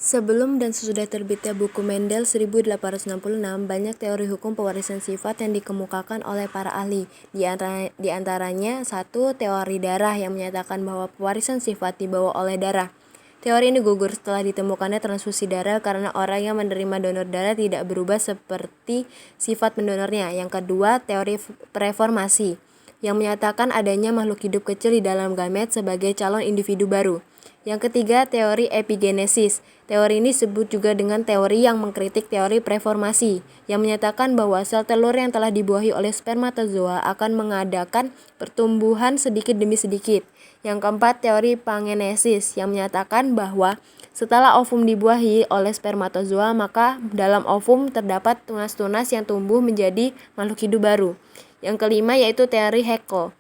Sebelum dan sesudah terbitnya buku Mendel 1866, banyak teori hukum pewarisan sifat yang dikemukakan oleh para ahli. Di antaranya, satu, teori darah yang menyatakan bahwa pewarisan sifat dibawa oleh darah. Teori ini gugur setelah ditemukannya transfusi darah karena orang yang menerima donor darah tidak berubah seperti sifat pendonornya. Yang kedua, teori reformasi yang menyatakan adanya makhluk hidup kecil di dalam gamet sebagai calon individu baru. Yang ketiga, teori epigenesis. Teori ini disebut juga dengan teori yang mengkritik teori preformasi, yang menyatakan bahwa sel telur yang telah dibuahi oleh spermatozoa akan mengadakan pertumbuhan sedikit demi sedikit. Yang keempat, teori pangenesis, yang menyatakan bahwa setelah ovum dibuahi oleh spermatozoa, maka dalam ovum terdapat tunas-tunas yang tumbuh menjadi makhluk hidup baru. Yang kelima yaitu teori Haeckel,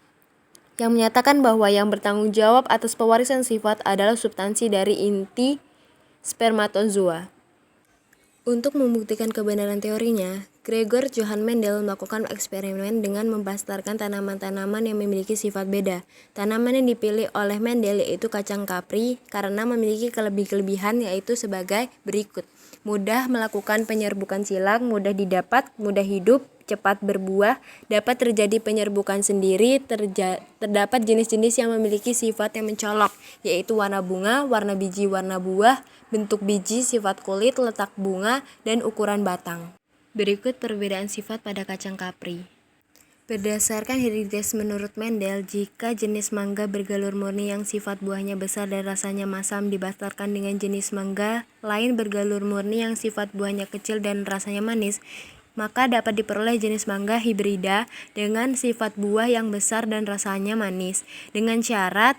yang menyatakan bahwa yang bertanggung jawab atas pewarisan sifat adalah substansi dari inti spermatozoa. Untuk membuktikan kebenaran teorinya, Gregor Johann Mendel melakukan eksperimen dengan membastarkan tanaman-tanaman yang memiliki sifat beda. Tanaman yang dipilih oleh Mendel yaitu kacang kapri karena memiliki kelebihan yaitu sebagai berikut. Mudah melakukan penyerbukan silang, mudah didapat, mudah hidup, cepat berbuah, dapat terjadi penyerbukan sendiri, terdapat jenis-jenis yang memiliki sifat yang mencolok, yaitu warna bunga, warna biji, warna buah, bentuk biji, sifat kulit, letak bunga, dan ukuran batang. Berikut perbedaan sifat pada kacang kapri. Berdasarkan Herides menurut Mendel, jika jenis mangga bergalur murni yang sifat buahnya besar dan rasanya masam dibastarkan dengan jenis mangga lain bergalur murni yang sifat buahnya kecil dan rasanya manis, maka dapat diperoleh jenis mangga hibrida dengan sifat buah yang besar dan rasanya manis, dengan syarat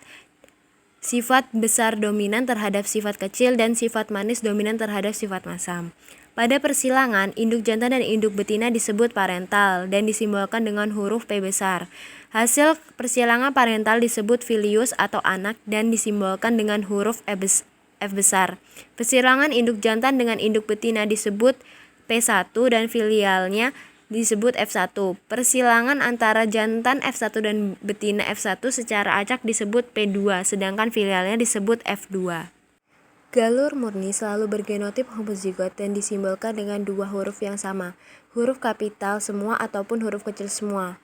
sifat besar dominan terhadap sifat kecil dan sifat manis dominan terhadap sifat masam. Pada persilangan, induk jantan dan induk betina disebut parental dan disimbolkan dengan huruf P besar. Hasil persilangan parental disebut filius atau anak dan disimbolkan dengan huruf F besar. Persilangan induk jantan dengan induk betina disebut P1 dan filialnya disebut F1. Persilangan antara jantan F1 dan betina F1 secara acak disebut P2, sedangkan filialnya disebut F2. Galur murni selalu bergenotip homozigot dan disimbolkan dengan dua huruf yang sama, huruf kapital semua ataupun huruf kecil semua.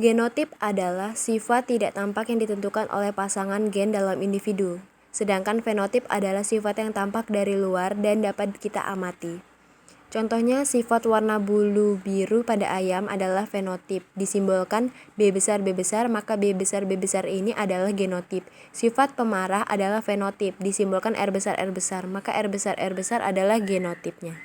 Genotip adalah sifat tidak tampak yang ditentukan oleh pasangan gen dalam individu, sedangkan fenotip adalah sifat yang tampak dari luar dan dapat kita amati. Contohnya, sifat warna bulu biru pada ayam adalah fenotip, disimbolkan B besar, maka B besar ini adalah genotip. Sifat pemarah adalah fenotip, disimbolkan R besar, maka R besar adalah genotipnya.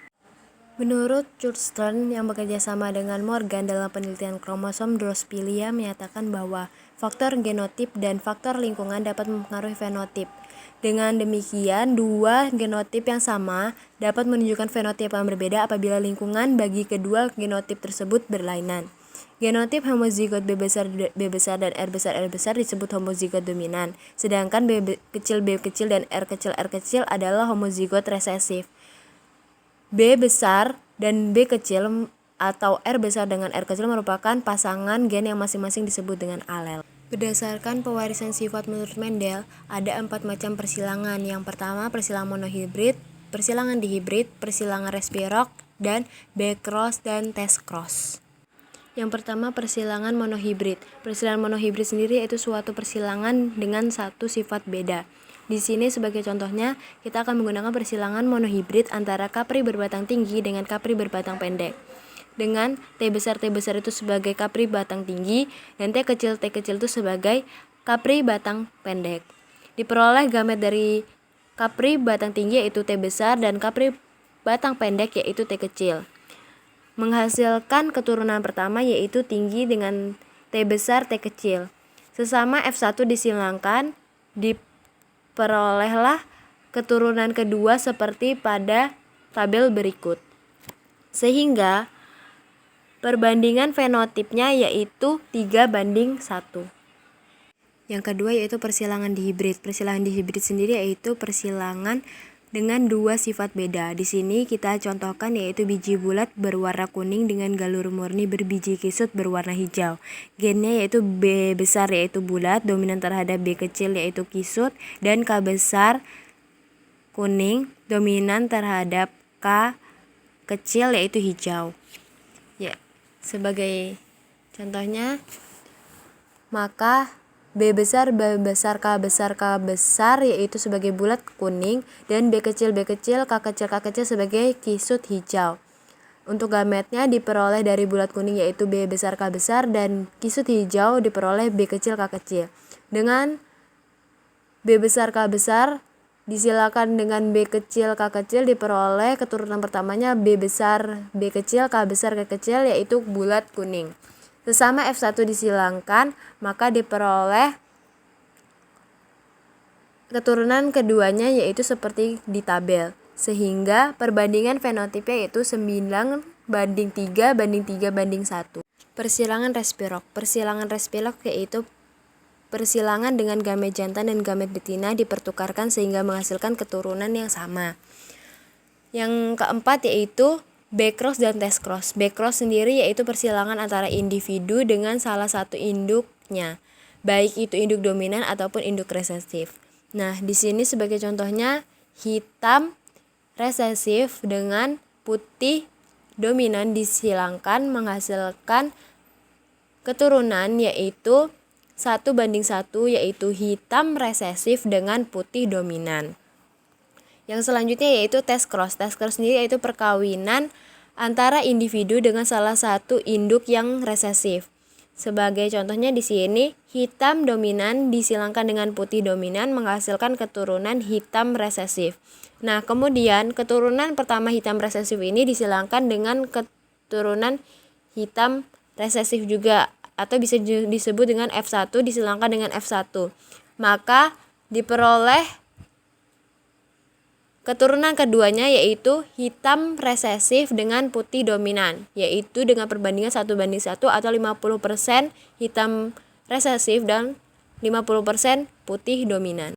Menurut Churchstern yang bekerja sama dengan Morgan dalam penelitian kromosom Drosophila menyatakan bahwa faktor genotip dan faktor lingkungan dapat mempengaruhi fenotip. Dengan demikian, dua genotip yang sama dapat menunjukkan fenotip yang berbeda apabila lingkungan bagi kedua genotip tersebut berlainan. Genotip homozigot B besar dan R besar disebut homozigot dominan, sedangkan B kecil dan R kecil adalah homozigot resesif. B besar dan B kecil atau R besar dengan R kecil merupakan pasangan gen yang masing-masing disebut dengan alel. Berdasarkan pewarisan sifat menurut Mendel, ada 4 macam persilangan. Yang pertama, persilangan monohibrid, persilangan dihibrid, persilangan respirok, dan B-cross dan T-cross. Yang pertama, persilangan monohibrid. Persilangan monohibrid sendiri yaitu suatu persilangan dengan satu sifat beda. Di sini sebagai contohnya, kita akan menggunakan persilangan monohibrid antara kapri berbatang tinggi dengan kapri berbatang pendek. Dengan T besar itu sebagai kapri batang tinggi dan T kecil itu sebagai kapri batang pendek. Diperoleh gamet dari kapri batang tinggi yaitu T besar dan kapri batang pendek yaitu T kecil. Menghasilkan keturunan pertama yaitu tinggi dengan T besar T kecil. Sesama F1 disilangkan, diperolehlah keturunan kedua seperti pada tabel berikut. Sehingga perbandingan fenotipnya yaitu 3:1. Yang kedua yaitu persilangan dihibrid. Persilangan dihibrid sendiri yaitu persilangan dengan dua sifat beda. Di sini kita contohkan yaitu biji bulat berwarna kuning dengan galur murni berbiji kisut berwarna hijau. Gennya yaitu B besar yaitu bulat, dominan terhadap B kecil yaitu kisut, dan K besar kuning dominan terhadap K kecil yaitu hijau. Ya, sebagai contohnya, maka B besar K besar yaitu sebagai bulat kuning dan B kecil K kecil sebagai kisut hijau. Untuk gametnya diperoleh dari bulat kuning yaitu B besar K besar dan kisut hijau diperoleh B kecil K kecil. Dengan B besar K besar disilakan dengan B kecil K kecil diperoleh keturunan pertamanya B besar B kecil K besar K kecil yaitu bulat kuning. Sesama F1 disilangkan, maka diperoleh keturunan keduanya yaitu seperti di tabel. Sehingga perbandingan fenotipnya yaitu 9:3:1. Persilangan Respirok. Persilangan Respirok yaitu persilangan dengan gamet jantan dan gamet betina dipertukarkan sehingga menghasilkan keturunan yang sama. Yang keempat yaitu backcross dan test cross. Backcross sendiri yaitu persilangan antara individu dengan salah satu induknya, baik itu induk dominan ataupun induk resesif. Nah, di sini sebagai contohnya hitam resesif dengan putih dominan disilangkan menghasilkan keturunan yaitu 1:1 yaitu hitam resesif dengan putih dominan. Yang selanjutnya yaitu test cross. Test cross sendiri yaitu perkawinan antara individu dengan salah satu induk yang resesif. Sebagai contohnya di sini hitam dominan disilangkan dengan putih dominan menghasilkan keturunan hitam resesif. Nah, kemudian keturunan pertama hitam resesif ini disilangkan dengan keturunan hitam resesif juga atau bisa disebut dengan F1 disilangkan dengan F1. Maka diperoleh keturunan keduanya yaitu hitam resesif dengan putih dominan, yaitu dengan perbandingan 1:1 atau 50% hitam resesif dan 50% putih dominan.